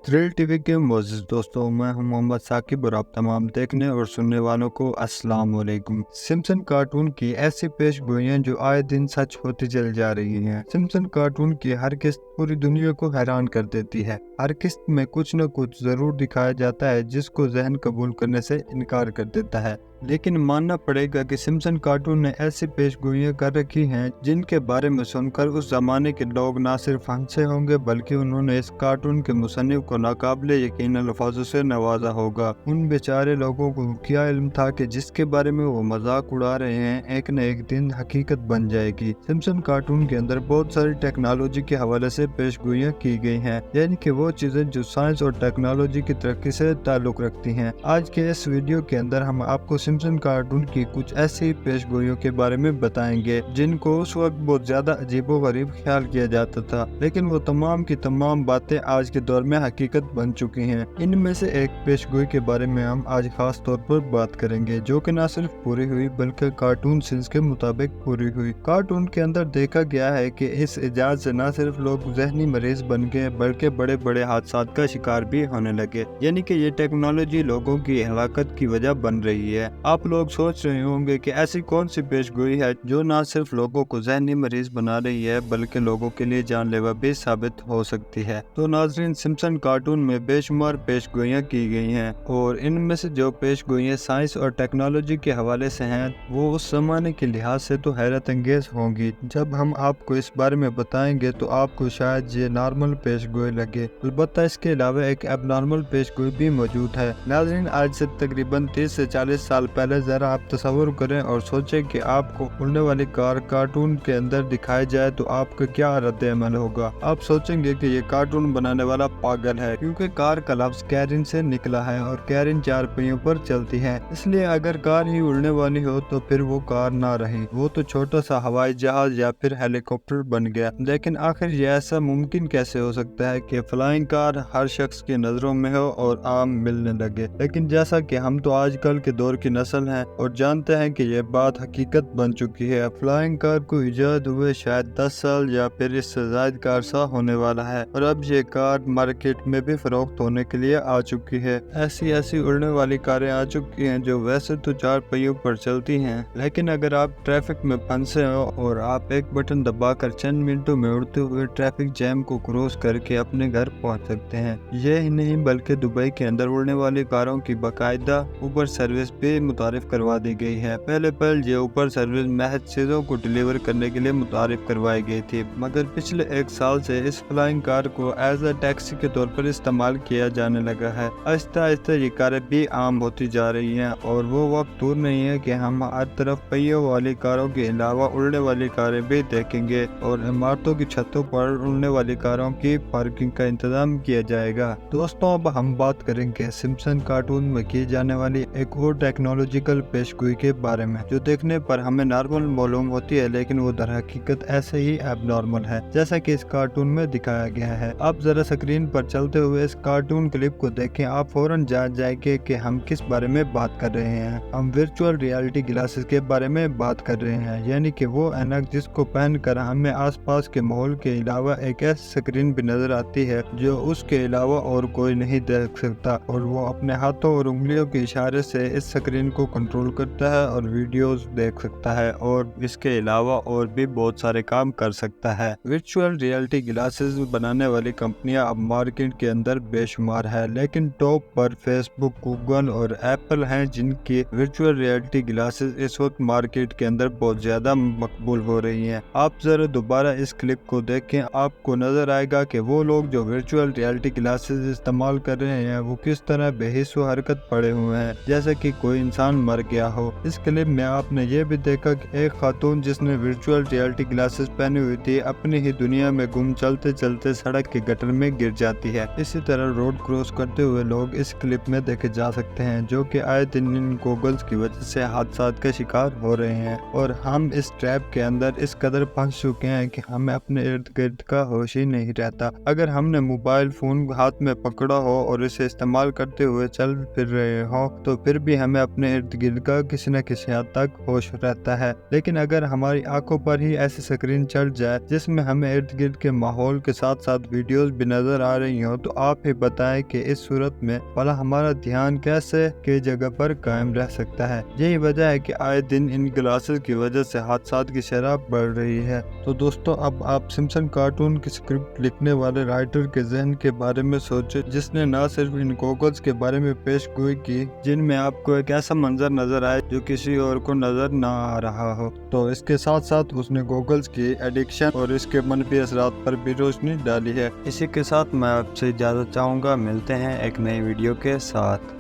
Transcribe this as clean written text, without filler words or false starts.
Thrill TV के मोअज़्ज़िज़ दोस्तों, मैं हूं मोहम्मद साकिब और आप तमाम देखने और सुनने वालों को अस्सलाम वालेकुम। सिम्पसन कार्टून की ऐसी पेशगोइयां जो आए दिन सच होती चली जा रही हैं। सिम्पसन कार्टून की हर किस्त पूरी दुनिया को हैरान कर देती है। हर किस्त में कुछ न कुछ जरूर दिखाया जाता है जिसको ज़हन कबूल करने से इनकार कर देता है। लेकिन मानना पड़ेगा कि सिम्पसन कार्टून ने ऐसी पेशगोइयां कर रखी हैं जिनके बारे में सुनकर उस जमाने के लोग ना सिर्फ हंसे होंगे बल्कि उन्होंने इस कार्टून के मुसन्निफ को नाकाबिले यकीन अल्फाजों से नवाजा होगा। उन बेचारे लोगों को क्या इल्म था कि जिसके बारे में वो मजाक उड़ा रहे हैं एक न एक दिन हकीकत बन जाएगी। सिम्पसन कार्टून के अंदर बहुत सारी टेक्नोलॉजी के हवाले से पेशगोइयां की गई हैं, यानी कि वो चीजें जो साइंस और टेक्नोलॉजी की तरक्की से ताल्लुक रखती हैं। आज के इस वीडियो के अंदर हम आपको सिम्पसन कार्टून की कुछ ऐसी पेशगोइयों के बारे में बताएंगे जिनको उस वक्त बहुत ज्यादा अजीबोगरीब ख्याल किया जाता था, लेकिन वो तमाम की तमाम बातें आज के दौर में हकीकत बन चुकी हैं। इनमें से एक पेशगोई के बारे में हम आज खास तौर पर बात करेंगे जो कि न सिर्फ पूरी हुई बल्कि कार्टून सीन्स के मुताबिक पूरी हुई। कार्टून के अंदर देखा गया है कि इस इजाज से न सिर्फ लोग जहनी मरीज बन गए बल्कि बड़े बड़े हादसा का शिकार भी होने लगे, यानी कि ये टेक्नोलॉजी लोगों की हलाकत की वजह बन रही है। आप लोग सोच रहे होंगे कि ऐसी कौन सी पेशगोई है जो न सिर्फ लोगों को जहनी मरीज बना रही है बल्कि लोगों के लिए जानलेवा भी साबित हो सकती है। तो नाजरीन, सिम्पसन कार्टून में बेशुमार पेशगोइयां की गई हैं और इनमें से जो पेशगोइयां साइंस और टेक्नोलॉजी के हवाले से हैं वो उस जमाने के लिहाज से तो हैरत अंगेज होंगी। जब हम आपको इस बारे में बताएंगे तो आपको शायद ये नॉर्मल पेशगोई लगे, अलबत्ता इसके अलावा एक एबनॉर्मल पेशगोई भी मौजूद है। नाजरीन, आज से तकरीबन 30 से 40 साल पहले जरा आप तसव्वुर करें और सोचें कि आपको उड़ने वाली कार कार्टून के अंदर दिखाई जाए तो आपका क्या रद्द अमल होगा। आप सोचेंगे कि ये कार्टून बनाने वाला पागल है, क्योंकि कार का लफ्ज कैरिन से निकला है और कैरिन 4 पहियों पर चलती है, इसलिए अगर कार ही उड़ने वाली हो तो फिर वो कार ना रही, वो तो छोटा सा हवाई जहाज या फिर हेलीकॉप्टर बन गया। लेकिन आखिर ये ऐसा मुमकिन कैसे हो सकता है कि फ्लाइंग कार हर शख्स की नजरों में हो और आम मिलने लगे। लेकिन जैसा कि हम तो आजकल के दौर की नस्ल हैं और जानते हैं कि ये बात हकीकत बन चुकी है। फ्लाइंग कार को इजाद हुए शायद 10 साल या फिर इससे ज्यादा का अरसा होने वाला है और अब ये कार मार्केट में भी फरोख्त होने के लिए आ चुकी है। ऐसी उड़ने वाली कारें आ चुकी हैं जो वैसे तो 4 पहियों पर चलती हैं, लेकिन अगर आप ट्रैफिक में फंसे हो और आप एक बटन दबाकर चंद मिनटों में उड़ते हुए ट्रैफिक जैम को क्रॉस करके अपने घर पहुंच सकते हैं। ये ही नहीं बल्कि दुबई के अंदर उड़ने वाली कारों की बाकायदा ऊबर सर्विस भी मुतारिफ करवा दी गई है। पहले ये ऊपर सर्विस महज चीजों को डिलीवर करने के लिए मुतारिफ करवाई गई थी, मगर पिछले 1 साल से इस फ्लाइंग कार को एज अ टैक्सी के तौर पर इस्तेमाल किया जाने लगा है। आहिस्ता आहिस्ता ये कारें भी आम होती जा रही हैं और वो वक्त दूर नहीं है कि हम हर तरफ पहियों वाली कारों के अलावा उड़ने वाली कारें भी देखेंगे और इमारतों की छतों पर उड़ने वाली कारों की पार्किंग का इंतजाम किया जाएगा। दोस्तों, अब हम बात करेंगे सिम्पसन कार्टून में की जाने वाली एक और टेक्नोलॉजिकल पेशगोई के बारे में जो देखने पर हमें नॉर्मल मालूम होती है, लेकिन वो दर हकीकत ऐसे ही एबनॉर्मल है जैसा कि इस कार्टून में दिखाया गया है। आप जरा स्क्रीन पर चलते हुए इस कार्टून क्लिप को देखें, आप फौरन जान जाएंगे कि हम किस बारे में बात कर रहे हैं। हम वर्चुअल रियलिटी ग्लासेस के बारे में बात कर रहे हैं, यानी कि वो ऐनक जिसको पहनकर हमें आसपास के माहौल के अलावा एक ऐसी स्क्रीन भी नजर आती है जो उसके अलावा और कोई नहीं देख सकता और वो अपने हाथों और उंगलियों के इशारे से इस स्क्रीन को कंट्रोल करता है और वीडियोस देख सकता है और इसके अलावा और भी बहुत सारे काम कर सकता है। वर्चुअल रियलिटी ग्लासेस बनाने वाली कंपनियां अब मार्केट के अंदर बेशुमार है, लेकिन टॉप पर फेसबुक, गूगल और एप्पल हैं जिनकी वर्चुअल रियलिटी ग्लासेस इस वक्त मार्केट के अंदर बहुत ज्यादा मकबूल हो रही हैं। आप जरा दोबारा इस क्लिप को देखें, आपको नजर आएगा कि वो लोग जो वर्चुअल रियलिटी ग्लासेस इस्तेमाल कर रहे हैं वो किस तरह बेहिस व हरकत पड़े हुए हैं जैसे कि कोई इंसान मर गया हो। इस क्लिप में आपने ये भी देखा कि एक खातून जिसने वर्चुअल रियलिटी ग्लासेस पहनी हुई थी अपनी ही दुनिया में गुम चलते चलते सड़क के गटर में गिर जाती है। इसी तरह रोड क्रॉस करते हुए लोग इस क्लिप में देखे जा सकते हैं जो कि आए दिन इन गॉगल्स की वजह से हादसा का शिकार हो रहे हैं और हम इस ट्रैप के अंदर इस कदर फंस चुके हैं कि हमें अपने इर्द गिर्द का होश ही नहीं रहता। अगर हमने मोबाइल फोन हाथ में पकड़ा हो और इसे इस्तेमाल करते हुए चल फिर रहे हो तो फिर भी हमें अपने اپنے ارد گرد کا کسی نہ کسی حد تک ہوش رہتا ہے، لیکن اگر ہماری آنکھوں پر ہی ایسی اسکرین چڑھ جائے جس میں ہمیں ارد گرد کے ماحول کے ساتھ ساتھ ویڈیوز بھی نظر آ رہی ہوں، تو آپ ہی بتائیں کہ اس صورت میں بھلا ہمارا دھیان کیسے کی جگہ پر قائم رہ سکتا ہے۔ یہی وجہ ہے کہ آئے دن ان گلاسز کی وجہ سے حادثات کی شرح بڑھ رہی ہے۔ تو دوستو، اب آپ سمپسن کارٹون کی اسکرپٹ لکھنے والے رائٹر کے ذہن کے بارے میں سوچیں، جس نے نہ صرف ان گوگلز کے بارے میں پیش گوئی کی جن میں آپ کو ایک ایسا منظر نظر آئے جو کسی اور کو نظر نہ آ رہا ہو، تو اس کے ساتھ ساتھ اس نے گوگلز کی ایڈکشن اور اس کے منفی اثرات پر بھی روشنی ڈالی ہے۔ اسی کے ساتھ میں آپ سے اجازت چاہوں گا، ملتے ہیں ایک نئی ویڈیو کے ساتھ۔